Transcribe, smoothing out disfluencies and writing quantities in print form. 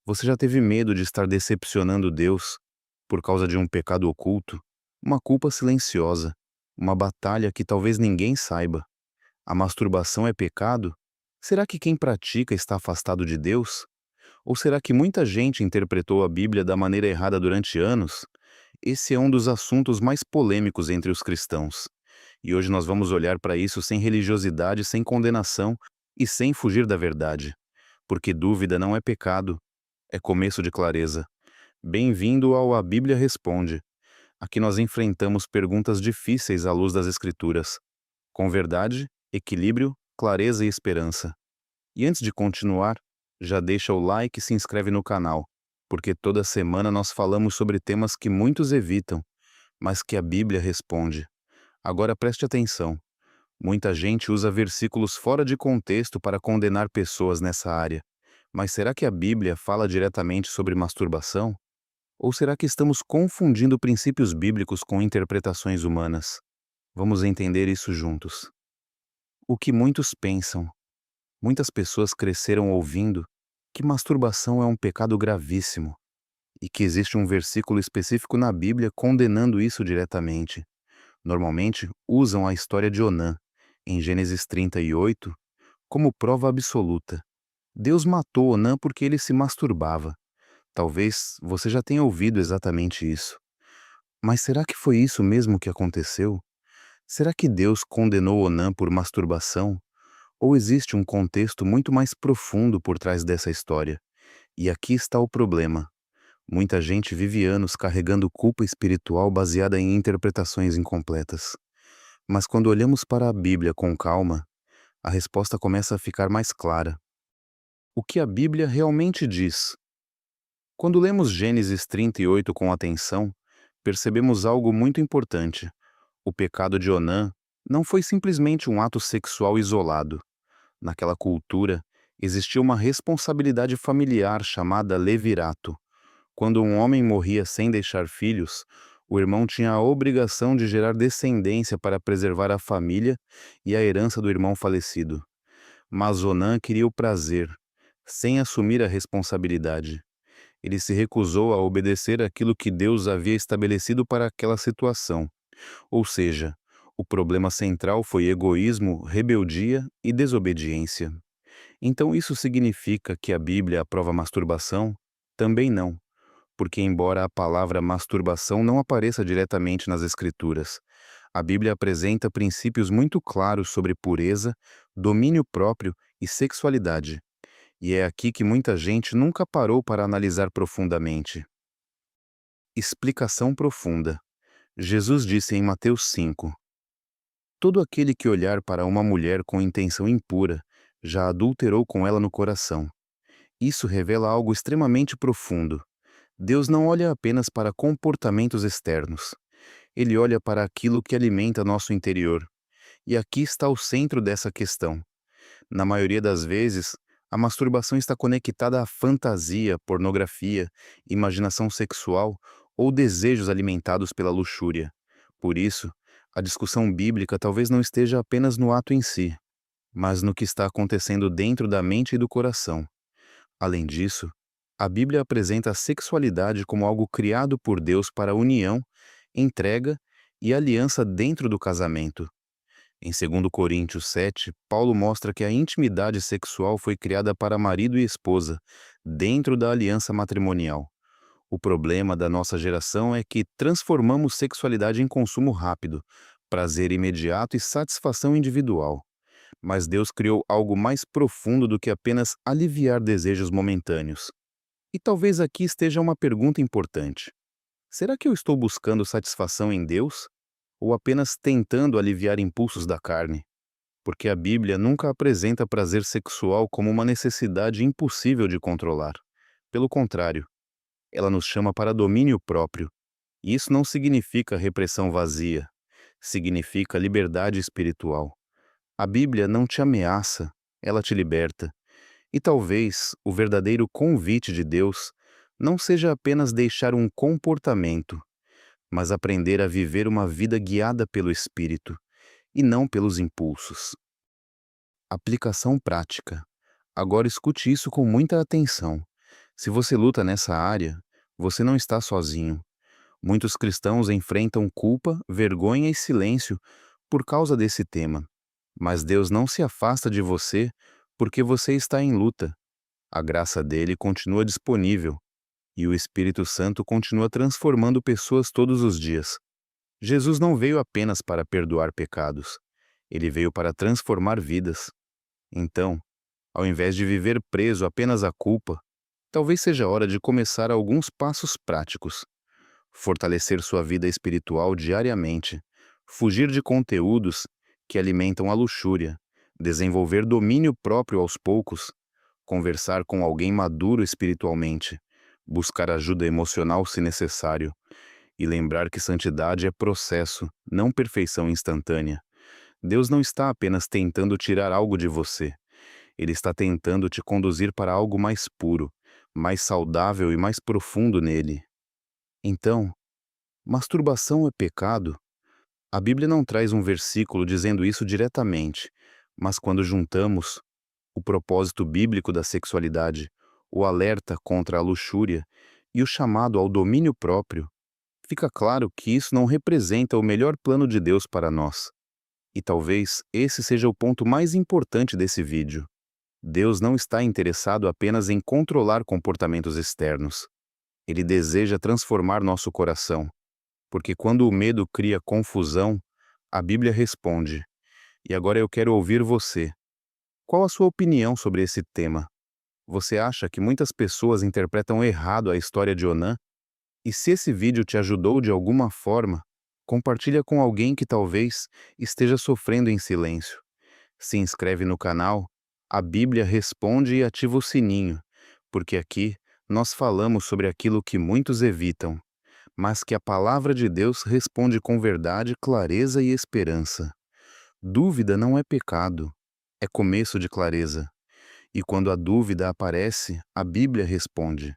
Você já teve medo de estar decepcionando Deus por causa de um pecado oculto? Uma culpa silenciosa? Uma batalha que talvez ninguém saiba? A masturbação é pecado? Será que quem pratica está afastado de Deus? Ou será que muita gente interpretou a Bíblia da maneira errada durante anos? Esse é um dos assuntos mais polêmicos entre os cristãos. E hoje nós vamos olhar para isso sem religiosidade, sem condenação e sem fugir da verdade. Porque dúvida não é pecado, é começo de clareza. Bem-vindo ao A Bíblia Responde. Aqui nós enfrentamos perguntas difíceis à luz das Escrituras, com verdade, equilíbrio, clareza e esperança. E antes de continuar, já deixa o like e se inscreve no canal, porque toda semana nós falamos sobre temas que muitos evitam, mas que a Bíblia responde. Agora preste atenção. Muita gente usa versículos fora de contexto para condenar pessoas nessa área. Mas será que a Bíblia fala diretamente sobre masturbação? Ou será que estamos confundindo princípios bíblicos com interpretações humanas? Vamos entender isso juntos. O que muitos pensam. Muitas pessoas cresceram ouvindo que masturbação é um pecado gravíssimo e que existe um versículo específico na Bíblia condenando isso diretamente. Normalmente usam a história de Onã, em Gênesis 38, como prova absoluta. Deus matou Onã porque ele se masturbava. Talvez você já tenha ouvido exatamente isso. Mas será que foi isso mesmo que aconteceu? Será que Deus condenou Onã por masturbação? Ou existe um contexto muito mais profundo por trás dessa história? E aqui está o problema. Muita gente vive anos carregando culpa espiritual baseada em interpretações incompletas. Mas quando olhamos para a Bíblia com calma, a resposta começa a ficar mais clara. O que a Bíblia realmente diz? Quando lemos Gênesis 38 com atenção, percebemos algo muito importante. O pecado de Onã não foi simplesmente um ato sexual isolado. Naquela cultura, existia uma responsabilidade familiar chamada levirato. Quando um homem morria sem deixar filhos, o irmão tinha a obrigação de gerar descendência para preservar a família e a herança do irmão falecido. Mas Onã queria o prazer, sem assumir a responsabilidade. Ele se recusou a obedecer aquilo que Deus havia estabelecido para aquela situação. Ou seja, o problema central foi egoísmo, rebeldia e desobediência. Então isso significa que a Bíblia aprova a masturbação? Também não, porque embora a palavra masturbação não apareça diretamente nas Escrituras, a Bíblia apresenta princípios muito claros sobre pureza, domínio próprio e sexualidade. E é aqui que muita gente nunca parou para analisar profundamente. Explicação profunda. Jesus disse em Mateus 5: todo aquele que olhar para uma mulher com intenção impura já adulterou com ela no coração. Isso revela algo extremamente profundo. Deus não olha apenas para comportamentos externos. Ele olha para aquilo que alimenta nosso interior. E aqui está o centro dessa questão. Na maioria das vezes, a masturbação está conectada à fantasia, pornografia, imaginação sexual ou desejos alimentados pela luxúria. Por isso, a discussão bíblica talvez não esteja apenas no ato em si, mas no que está acontecendo dentro da mente e do coração. Além disso, a Bíblia apresenta a sexualidade como algo criado por Deus para união, entrega e aliança dentro do casamento. Em 2 Coríntios 7, Paulo mostra que a intimidade sexual foi criada para marido e esposa, dentro da aliança matrimonial. O problema da nossa geração é que transformamos sexualidade em consumo rápido, prazer imediato e satisfação individual. Mas Deus criou algo mais profundo do que apenas aliviar desejos momentâneos. E talvez aqui esteja uma pergunta importante. Será que eu estou buscando satisfação em Deus? Ou apenas tentando aliviar impulsos da carne? Porque a Bíblia nunca apresenta prazer sexual como uma necessidade impossível de controlar. Pelo contrário, ela nos chama para domínio próprio. E isso não significa repressão vazia. Significa liberdade espiritual. A Bíblia não te ameaça, ela te liberta. E talvez o verdadeiro convite de Deus não seja apenas deixar um comportamento, mas aprender a viver uma vida guiada pelo Espírito e não pelos impulsos. Aplicação prática. Agora escute isso com muita atenção. Se você luta nessa área, você não está sozinho. Muitos cristãos enfrentam culpa, vergonha e silêncio por causa desse tema. Mas Deus não se afasta de você porque você está em luta. A graça dele continua disponível e o Espírito Santo continua transformando pessoas todos os dias. Jesus não veio apenas para perdoar pecados, ele veio para transformar vidas. Então, ao invés de viver preso apenas à culpa, talvez seja hora de começar alguns passos práticos. Fortalecer sua vida espiritual diariamente, fugir de conteúdos que alimentam a luxúria, desenvolver domínio próprio aos poucos, conversar com alguém maduro espiritualmente, buscar ajuda emocional se necessário, e lembrar que santidade é processo, não perfeição instantânea. Deus não está apenas tentando tirar algo de você, Ele está tentando te conduzir para algo mais puro, mais saudável e mais profundo nele. Então, masturbação é pecado? A Bíblia não traz um versículo dizendo isso diretamente, mas quando juntamos o propósito bíblico da sexualidade, o alerta contra a luxúria e o chamado ao domínio próprio, fica claro que isso não representa o melhor plano de Deus para nós. E talvez esse seja o ponto mais importante desse vídeo. Deus não está interessado apenas em controlar comportamentos externos. Ele deseja transformar nosso coração, porque quando o medo cria confusão, a Bíblia responde. E agora eu quero ouvir você. Qual a sua opinião sobre esse tema? Você acha que muitas pessoas interpretam errado a história de Onã? E se esse vídeo te ajudou de alguma forma, compartilha com alguém que talvez esteja sofrendo em silêncio. Se inscreve no canal, a Bíblia responde e ativa o sininho, porque aqui nós falamos sobre aquilo que muitos evitam, mas que a palavra de Deus responde com verdade, clareza e esperança. Dúvida não é pecado, é começo de clareza. E quando a dúvida aparece, a Bíblia responde.